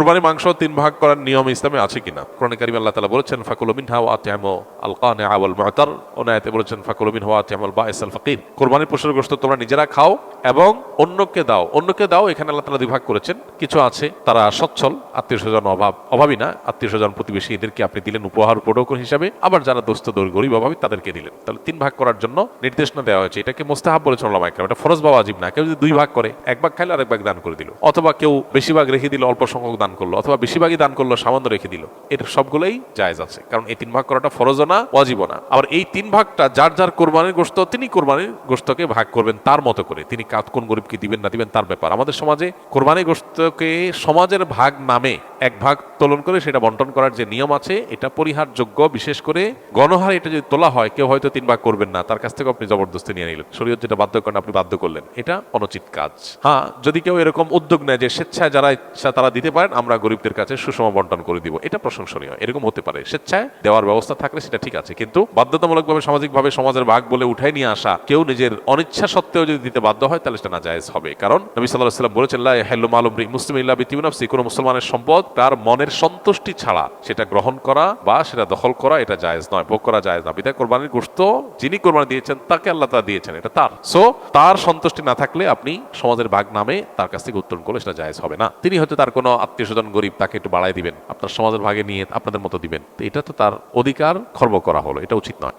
কুরবানির মাংস তিন ভাগ করার নিয়ম ইসলামে আছে কিনা? কোরআনে কারিমে আল্লাহ তাআলা বলেছেন ফাকুলু মিনহা ওয়া আত'ইমু আল কানিআ ওয়াল মু'তার। অন্য আয়াতে বলেছেন ফাকুলু মিনহা ওয়া আত'ইমুল বাঈস আল ফাকির। কুরবানির পশুর গোশত তোমরা নিজেরা খাও এবং অন্যকে দাও। অন্যকে দাও এখানে আল্লাহ তাআলা দুই ভাগ করেছেন। কিছু আছে তারা সচ্ছল, আত্মীয়স্বজন অভাবী না, আত্মীয়স্বজন প্রতিবেশী এদেরকে আপনি দিলেন উপহার উপঢৌকন হিসাবে, আবার যারা দোস্ত গরিব অভাবী তাদেরকে দিলেন। তাহলে তিন ভাগ করার জন্য নির্দেশনা দেওয়া হয়েছে। এটাকে মুস্তাহাব বলেছেন উলামা ইকরাম, এটা ফরজ বা ওয়াজিব না। কেউ যদি দুই ভাগ করে, এক ভাগ খাইলো আর এক ভাগ দান করে দিল, অথবা কেউ বেশি ভাগ রেখে দিল অল্প সংখ্যক দান করলো, অথবা বেশিরভাগই দান করলো সামান্য রেখে দিল, এর সবগুলোই জায়েজ আছে। কারণ এই তিন ভাগ করাটা ফরজও না ওয়াজিবও না। আবার এই তিন ভাগটা যার যার কোরবানির গোশত তিনি কোরবানির গোশতকে ভাগ করবেন তার মতো করে, তিনি কোন গরিবকে দিবেন না দিবেন তার ব্যাপার। আমাদের সমাজে কোরবানির গোশতকে সমাজের ভাগ নামে এক ভাগ তোলন করে সেটা বন্টন করার যে নিয়ম আছে এটা পরিহারযোগ্য। বিশেষ করে গণহারে এটা যদি তোলা হয়, কেউ হয়তো তিন ভাগ করবেন না, তার কাছ থেকে আপনি জবরদস্তি নিয়ে নিলেন, শরীয়ত যেটা বাধ্য করেন আপনি বাধ্য করলেন, এটা অনুচিত কাজ। হ্যাঁ, যদি কেউ এরকম উদ্যোগ নেয় যে স্বেচ্ছায় যারা ইচ্ছা তারা দিতে পারেন, আমরা গরিবদের কাছে সুষম বন্টন করে দিব, এটা প্রশংসনীয়, এরকম হতে পারে। স্বেচ্ছায় দেওয়ার ব্যবস্থা থাকলে সেটা ঠিক আছে, কিন্তু বাধ্যতামূলকভাবে সামাজিকভাবে সমাজের ভাগ বলে উঠাই নিয়ে আসা, কেউ নিজের অনিচ্ছা সত্ত্বেও যদি দিতে বাধ্য হয় তাহলে সেটা নাজায়েজ হবে। কারণ নবী সাল্লাল্লাহু আলাইহি ওয়াসাল্লাম বলেছেন লা ইয়াহিল্লু মালু মুসলিমিন ইল্লা বিতিবি নাফসি, কোন মুসলমানের সম্পদ তার মনের সন্তুষ্টি ছাড়া সেটা গ্রহণ করা বা সেটা দখল করা এটা জায়েজ নয়, ভোগ করা জায়েজ না। বিধায় কোরবানির গোশত যিনি কোরবানি দিয়েছেন তাকে আল্লাহ তাআলা দিয়েছেন, এটা তার। সো তার সন্তুষ্টি না থাকলে আপনি সমাজের ভাগ নামে তার কাছ থেকে উত্তোলন করলে সেটা জায়েজ হবে না। তিনি হয়তো তার কোনো আত্মীয়স্বজন গরিব, তাকে একটু বাড়ায় দিবেন, আপনার সমাজের ভাগে নিয়ে আপনাদের মতো দিবেন, তো এটা তো তার অধিকার খর্ব করা হলো, এটা উচিত নয়।